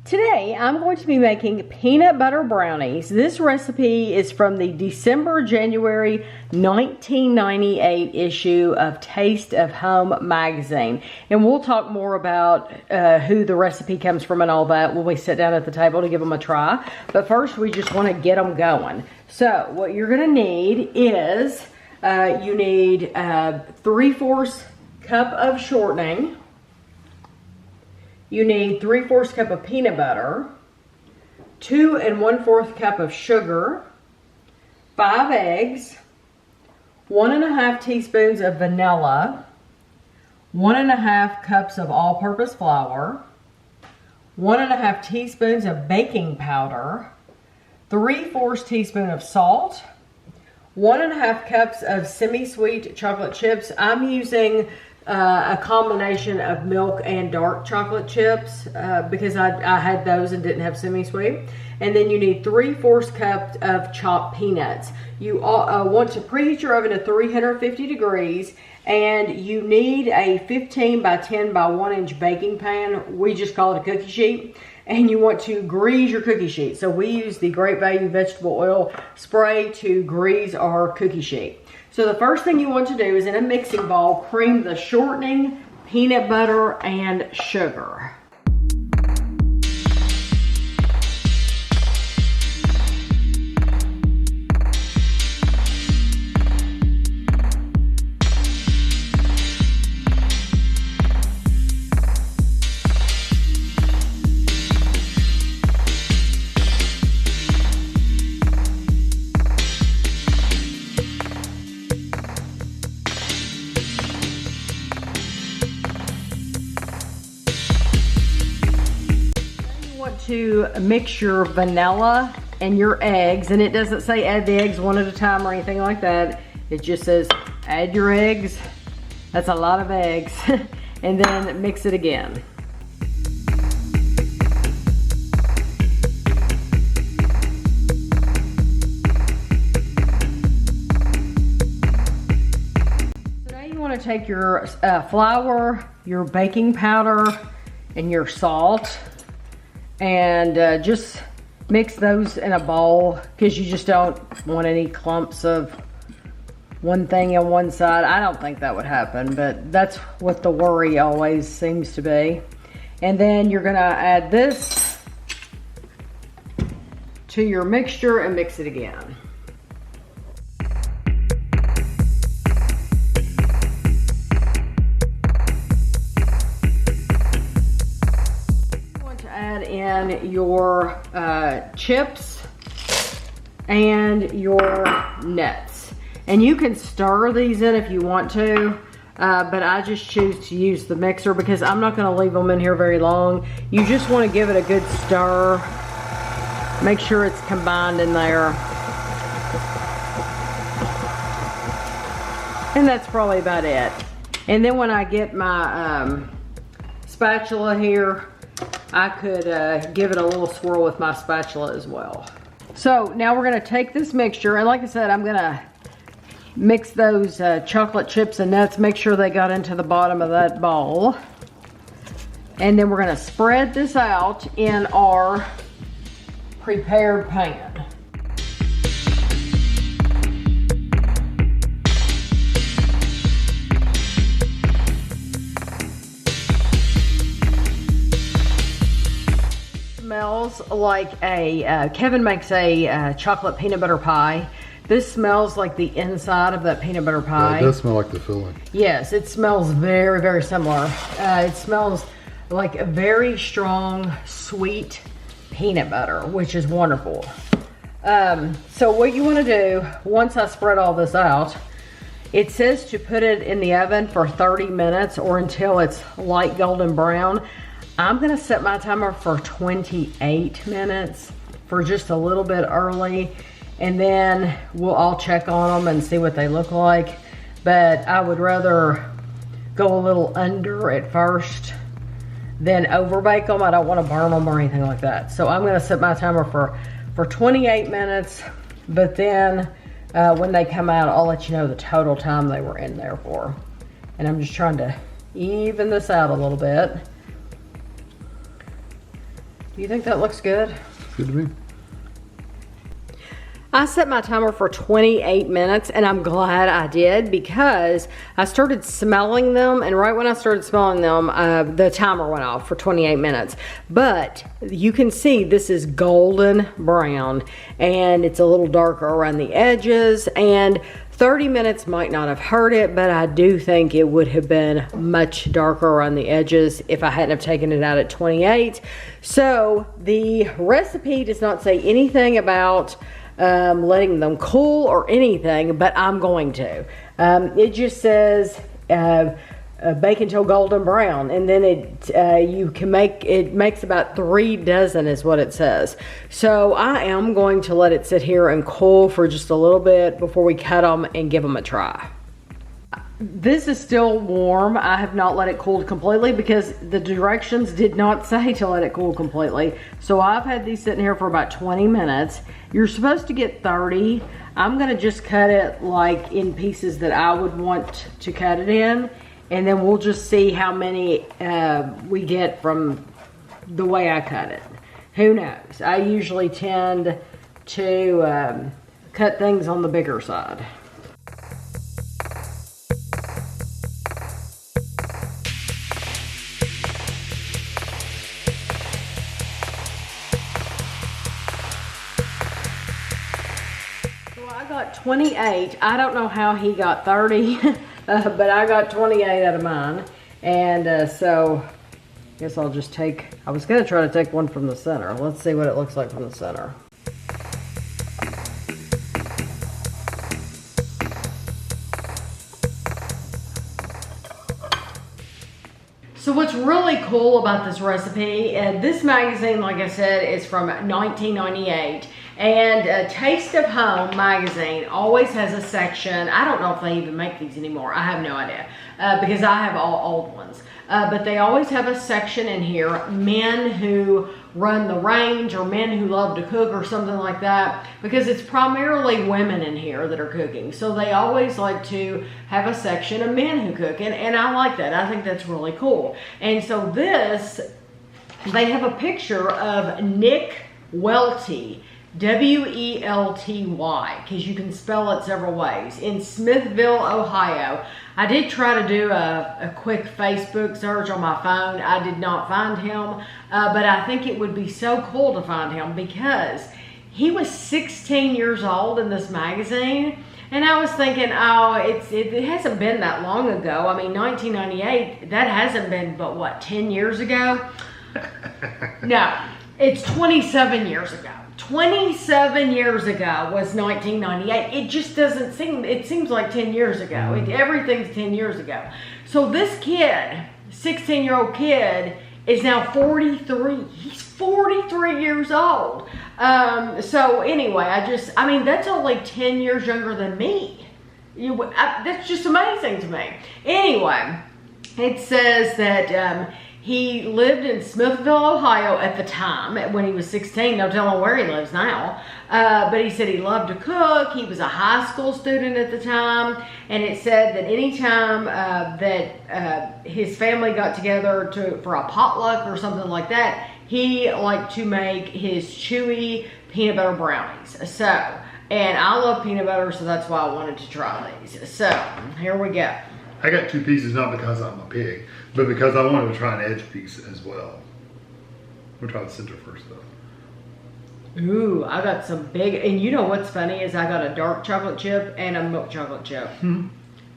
Today, I'm going to be making peanut butter brownies. This recipe is from the December-January 1998 issue of Taste of Home magazine. And we'll talk more about who the recipe comes from and all that when we sit down at the table to give them a try. But first, we just want to get them going. So, what you're going to need is, you need 3/4 cup of shortening. You need 3/4 cup of peanut butter, 2 1/4 cup of sugar, 5 eggs, 1 1/2 teaspoons of vanilla, 1 1/2 cups of all-purpose flour, 1 1/2 teaspoons of baking powder, 3/4 teaspoon of salt, 1 1/2 cups of semi-sweet chocolate chips. I'm using a combination of milk and dark chocolate chips because I had those and didn't have semi-sweet. And then you need 3/4 cup of chopped peanuts. You want to preheat your oven to 350 degrees, and you need a 15 by 10 by 1 inch baking pan. We just call it a cookie sheet. And you want to grease your cookie sheet. So we use the Great Value vegetable oil spray to grease our cookie sheet. So the first thing you want to do is in a mixing bowl, cream the shortening, peanut butter, and sugar. To mix your vanilla and your eggs, and it doesn't say add the eggs one at a time or anything like that. It just says add your eggs. That's a lot of eggs. And then mix it again. So now you want to take your flour, your baking powder, and your salt, and just mix those in a bowl because you just don't want any clumps of one thing on one side. I don't think that would happen, but that's what the worry always seems to be. And then you're gonna add this to your mixture and mix it again. Add in your chips and your nuts, and you can stir these in if you want to, but I just choose to use the mixer because I'm not going to leave them in here very long. You just want to give it a good stir, make sure it's combined in there, and that's probably about it. And then when I get my spatula here, I could give it a little swirl with my spatula as well. So now we're gonna take this mixture, and like I said, I'm gonna mix those chocolate chips and nuts, make sure they got into the bottom of that bowl. And then we're gonna spread this out in our prepared pan. Smells like a, Kevin makes a chocolate peanut butter pie. This smells like the inside of that peanut butter pie. Yeah, it does smell like the filling. Yes, it smells very, very similar. It smells like a very strong, sweet peanut butter, which is wonderful. So what you want to do, once I spread all this out, it says to put it in the oven for 30 minutes or until it's light golden brown. I'm gonna set my timer for 28 minutes for just a little bit early, and then I'll check on them and see what they look like. But I would rather go a little under at first than over bake them. I don't want to burn them or anything like that. So I'm gonna set my timer for 28 minutes, but then when they come out, I'll let you know the total time they were in there for. And I'm just trying to even this out a little bit. Do you think that looks good? Good to me. I set my timer for 28 minutes and I'm glad I did because I started smelling them, and right when I started smelling them, the timer went off for 28 minutes. But you can see this is golden brown and it's a little darker around the edges, and 30 minutes might not have hurt it, but I do think it would have been much darker around the edges if I hadn't have taken it out at 28. So the recipe does not say anything about letting them cool or anything, but I'm going to. It just says bake until golden brown, and then it makes about 3 dozen is what it says. So I am going to let it sit here and cool for just a little bit before we cut them and give them a try. This is still warm. I have not let it cool completely because the directions did not say to let it cool completely. So I've had these sitting here for about 20 minutes. You're supposed to get 30. I'm gonna just cut it like in pieces that I would want to cut it in, and then we'll just see how many we get from the way I cut it. Who knows? I usually tend to cut things on the bigger side. I got 28. I don't know how he got 30, but I got 28 out of mine. And so I guess I'll just take, I was gonna try to take one from the center. Let's see what it looks like from the center. So what's really cool about this recipe, this magazine, like I said, is from 1998. And Taste of Home magazine always has a section. I don't know if they even make these anymore. I have no idea because I have all old ones. But they always have a section in here, men who run the range or men who love to cook or something like that, because it's primarily women in here that are cooking. So they always like to have a section of men who cook, and I like that. I think that's really cool. And so this, they have a picture of Nick Welty, W-E-L-T-Y, because you can spell it several ways, in Smithville, Ohio. I did try to do a quick Facebook search on my phone. I did not find him, but I think it would be so cool to find him because he was 16 years old in this magazine. And I was thinking, oh, it hasn't been that long ago. I mean, 1998, that hasn't been, but what, 10 years ago? No, it's 27 years ago. 27 years ago was 1998. It just doesn't seem, it seems like 10 years ago. Everything's 10 years ago. So this kid, 16-year-old kid, is now 43. He's 43 years old. So anyway, I mean, that's only 10 years younger than me. That's just amazing to me. Anyway, it says that he lived in Smithville, Ohio at the time when he was 16. No telling where he lives now. But he said he loved to cook. He was a high school student at the time. And it said that anytime that his family got together for a potluck or something like that, he liked to make his chewy peanut butter brownies. So, and I love peanut butter, so that's why I wanted to try these. So, here we go. I got 2 pieces, not because I'm a pig, but because I wanted to try an edge piece as well. We'll try the center first, though. Ooh, I got some big, and you know what's funny is I got a dark chocolate chip and a milk chocolate chip.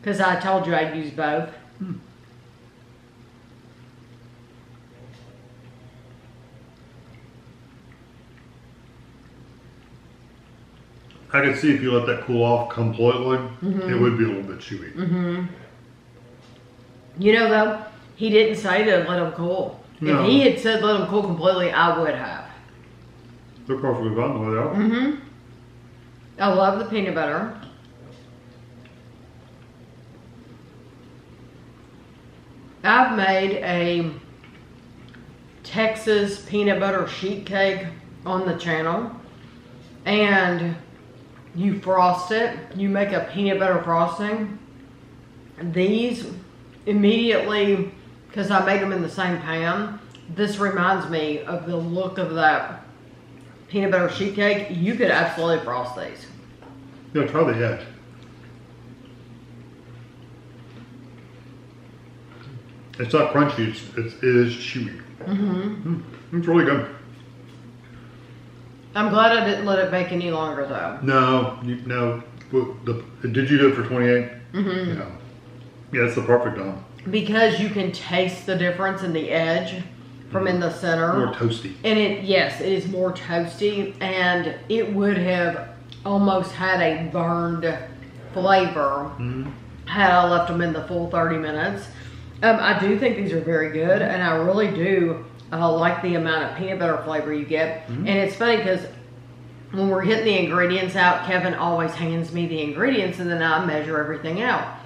Because I told you I'd use both. I could see if you let that cool off completely, it would be a little bit chewy. You know, though, he didn't say to let them cool. No. If he had said let them cool completely, I would have. They're perfectly fine the way they are. I love the peanut butter. I've made a Texas peanut butter sheet cake on the channel. And you frost it. You make a peanut butter frosting. These immediately, because I made them in the same pan, this reminds me of the look of that peanut butter sheet cake. You could absolutely frost these. Yeah, try the edge. It's not crunchy, it is chewy. It's really good. I'm glad I didn't let it bake any longer though. No, did you do it for 28? Yeah, it's the perfect time. Because you can taste the difference in the edge from in the center. More toasty. And it is more toasty, and it would have almost had a burned flavor had I left them in the full 30 minutes. I do think these are very good, and I really do like the amount of peanut butter flavor you get. And it's funny because when we're getting the ingredients out, Kevin always hands me the ingredients, and then I measure everything out.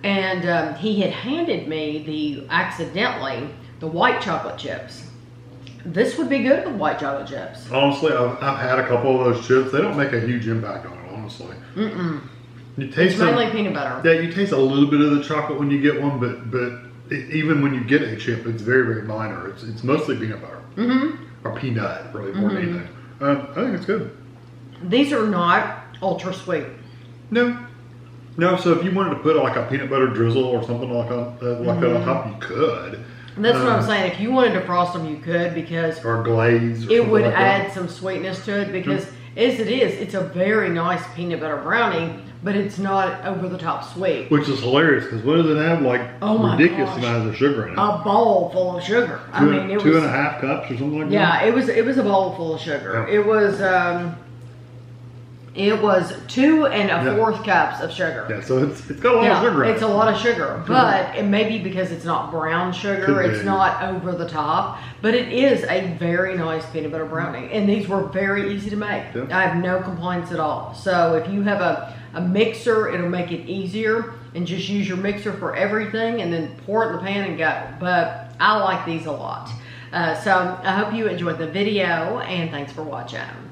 And he had handed me accidentally the white chocolate chips. This would be good with white chocolate chips. Honestly, I've had a couple of those chips. They don't make a huge impact on it, honestly. You taste it's mainly peanut butter. Yeah, you taste a little bit of the chocolate when you get one, but even when you get a chip, it's very, very minor. It's mostly peanut butter. Or peanut, really, more than anything. I think it's good. These are not ultra sweet. No, so if you wanted to put like a peanut butter drizzle or something like that on top, you could. And that's what I'm saying. If you wanted to frost them, you could, because or glaze. Or it would like add some sweetness to it. Because as it is, it's a very nice peanut butter brownie, but it's not over the top sweet. Which is hilarious because what does it have? Like ridiculous gosh. amounts of sugar in it. A bowl full of sugar. I mean, it was 2.5 cups or something like that. Yeah, it was a bowl full of sugar. Yeah. It was 2 1/4 cups of sugar. Yeah, so it's got a lot of sugar in it. It's a lot of sugar, but it may be because it's not brown sugar, it's not over the top, but it is a very nice peanut butter brownie, and these were very easy to make. Yeah. I have no complaints at all. So if you have a mixer, it'll make it easier, and just use your mixer for everything, and then pour it in the pan and go. But I like these a lot. So I hope you enjoyed the video, and thanks for watching.